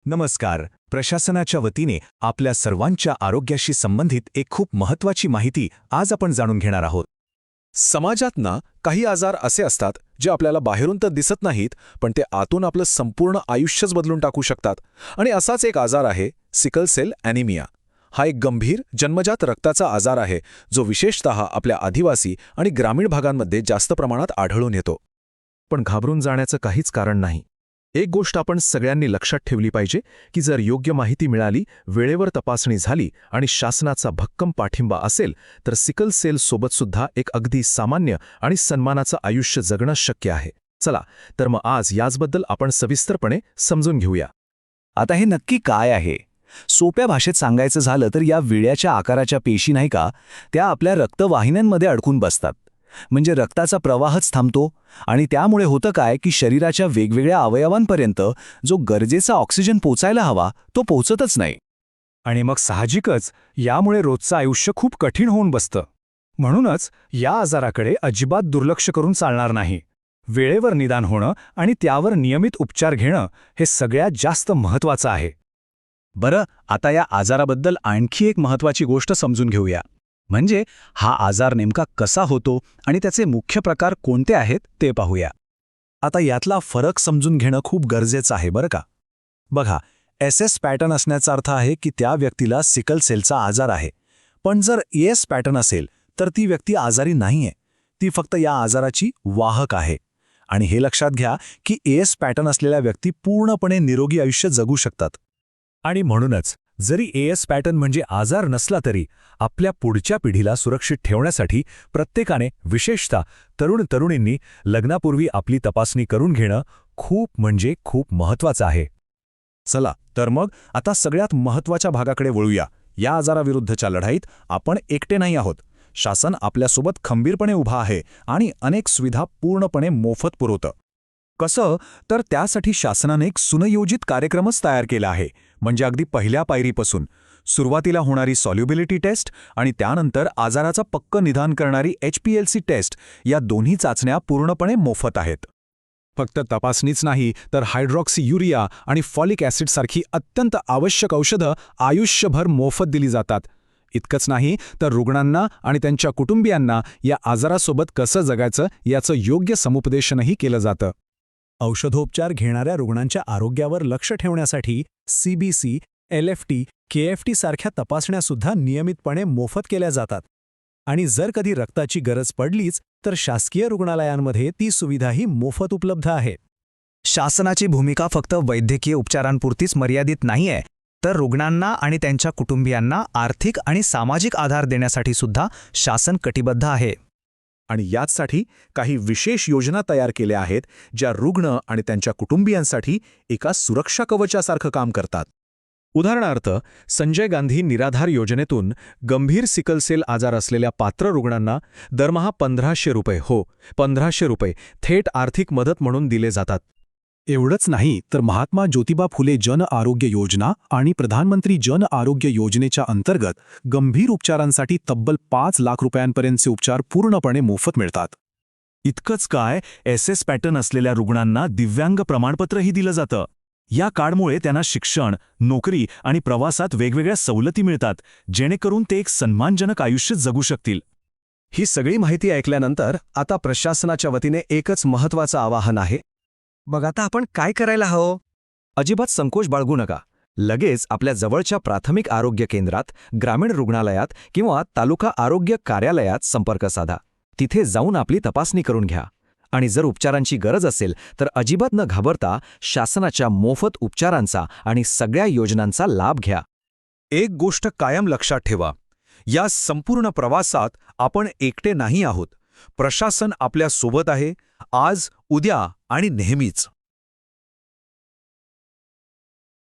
नमस्कार. प्रशासनाच्या वतीने आपल्या सर्वांच्या आरोग्याशी संबंधित एक खूप महत्त्वाची माहिती आज आपण जाणून घेणार आहोत. समाजात ना काही आजार असे असतात जे आपल्याला बाहेरून तर दिसत नाहीत, पण ते आतून आपलं संपूर्ण आयुष्यच बदलून टाकू शकतात. आणि असाच एक आजार आहे सिकल सेल ॲनिमिया. हा एक गंभीर जन्मजात रक्ताचा आजार आहे जो विशेषतः आपल्या आदिवासी आणि ग्रामीण भागांमध्ये जास्त प्रमाणात आढळून येतो. पण घाबरून जाण्याचं काहीच कारण नाही. एक गोष्ट आपण सगळ्यांनी लक्षात ठेवली पाहिजे की जर योग्य माहिती मिळाली, वेळेवर तपासणी झाली आणि शासनाचा भक्कम पाठिंबा असेल तर सिकल सेल सोबतसुद्धा एक अगदी सामान्य आणि सन्मानाचं आयुष्य जगणं शक्य आहे. चला तर मग आज याचबद्दल आपण सविस्तरपणे समजून घेऊया. आता हे नक्की काय आहे? सोप्या भाषेत सांगायचं झालं तर या विळ्याच्या आकाराच्या पेशी नाही का, त्या आपल्या रक्तवाहिन्यांमध्ये अडकून बसतात. म्हणजे रक्ताचा प्रवाहच थांबतो आणि त्यामुळे होतं काय की शरीराच्या वेगवेगळ्या अवयवांपर्यंत जो गरजेचा ऑक्सिजन पोचायला हवा तो पोचतच नाही. आणि मग साहजिकच यामुळे रोजचं आयुष्य खूप कठीण होऊन बसतं. म्हणूनच या आजाराकडे अजिबात दुर्लक्ष करून चालणार नाही. वेळेवर निदान होणं आणि त्यावर नियमित उपचार घेणं हे सगळ्यात जास्त महत्त्वाचं आहे. बरं, आता या आजाराबद्दल आणखी एक महत्त्वाची गोष्ट समजून घेऊया. म्हणजे हा आजार नेमका कसा होतो आणि त्याचे मुख्य प्रकार कोणते आहेत ते पाहूया. आता यातला फरक समजून घेणं खूप गरजेचं आहे बरं का. बघा, एस पॅटर्न असण्याचा अर्थ आहे की त्या व्यक्तीला सिकल सेलचा आजार आहे. पण जर एस पॅटर्न असेल तर ती व्यक्ती आजारी नाहीये, ती फक्त या आजाराची वाहक आहे. आणि हे लक्षात घ्या की एस पॅटर्न असलेल्या व्यक्ती पूर्णपणे निरोगी आयुष्य जगू शकतात. आणि म्हणूनच जरी एस पॅटर्न म्हणजे आजार नसला तरी आपल्या पुढच्या पिढीला सुरक्षित ठेवण्यासाठी प्रत्येकाने, विशेषतः तरुण-तरुणींनी लग्नापूर्वी आपली तपासणी करून घेणं खूप म्हणजे खूप महत्त्वाचं आहे. चला तर मग आता सगळ्यात महत्त्वाच्या भागाकडे वळूया. या आजाराविरुद्धच्या लढाईत आपण एकटे नाही आहोत. शासन आपल्यासोबत खंबीरपणे उभा आहे आणि अनेक सुविधा पूर्णपणे मोफत पुरवतं. कसं तर त्यासाठी शासनाने एक सुनियोजित कार्यक्रमच तयार केला आहे. म्हणजे अगदी पहिल्या पायरीपासून सुरुवातीला होणारी सॉल्युबिलिटी टेस्ट आणि त्यानंतर आजाराचा पक्क निदान करणारी HPLC टेस्ट, या दोन्ही चाचण्या पूर्णपणे मोफत आहेत. फक्त तपासणीच नाही तर हायड्रॉक्सी युरिया आणि फॉलिक ॲसिडसारखी अत्यंत आवश्यक औषधं आयुष्यभर मोफत दिली जातात. इतकंच नाही तर रुग्णांना आणि त्यांच्या कुटुंबियांना या आजारासोबत कसं जगायचं याचं योग्य समुपदेशनही केलं जातं. औषधोपचार घेणाऱ्या रुग्णांच्या आरोग्यावर लक्ष ठेवण्यासाठी CBC, LFT, KFT सारख्या तपासण्यासुद्धा नियमितपणे मोफत केल्या जातात. आणि जर कधी रक्ताची गरज पडलीच तर शासकीय रुग्णालयांमध्ये ती सुविधाही मोफत उपलब्ध आहे. शासनाची भूमिका फक्त वैद्यकीय उपचारांपुरतीच मर्यादित नाहीये, तर रुग्णांना आणि त्यांच्या कुटुंबियांना आर्थिक आणि सामाजिक आधार देण्यासाठी सुद्धा शासन कटिबद्ध आहे. आणि याचसाठी काही विशेष योजना तयार केल्या आहेत ज्या रुग्ण आणि त्यांच्या कुटुंबियांसाठी एका सुरक्षा कवचासारखं काम करतात. उदाहरणार्थ, संजय गांधी निराधार योजनेतून गंभीर सिकल सेल आजार असलेल्या पात्र रुग्णांना दरमहा 1500 रुपये थेट आर्थिक मदत म्हणून दिले जातात. एवढंच नाही तर महात्मा ज्योतिबा फुले जन आरोग्य योजना आणि प्रधानमंत्री जन आरोग्य योजनेच्या अंतर्गत गंभीर उपचारांसाठी तब्बल 5 लाख रुपयांपर्यंतचे उपचार पूर्णपणे मोफत मिळतात. इतकंच काय, SS पॅटर्न असलेल्या रुग्णांना दिव्यांग प्रमाणपत्रही दिलं जातं. या कार्डमुळे त्यांना शिक्षण, नोकरी आणि प्रवासात वेगवेगळ्या सवलती मिळतात, जेणेकरून ते एक सन्मानजनक आयुष्य जगू शकतील. ही सगळी माहिती ऐकल्यानंतर आता प्रशासनाच्या वतीने एकच महत्त्वाचं आवाहन आहे. मग आता आपण काय करायला हवं? अजिबात संकोच बाळगू नका. लगेच आपल्या जवळच्या प्राथमिक आरोग्य केंद्रात, ग्रामीण रुग्णालयात किंवा तालुका आरोग्य कार्यालयात संपर्क साधा. तिथे जाऊन आपली तपासणी करून घ्या. आणि जर उपचारांची गरज असेल तर अजिबात न घाबरता शासनाच्या मोफत उपचारांचा आणि सगळ्या योजनांचा लाभ घ्या. एक गोष्ट कायम लक्षात ठेवा, या संपूर्ण प्रवासात आपण एकटे नाही आहोत. प्रशासन आपल्या सोबत आहे, आज, उद्या आणि नेहमीच.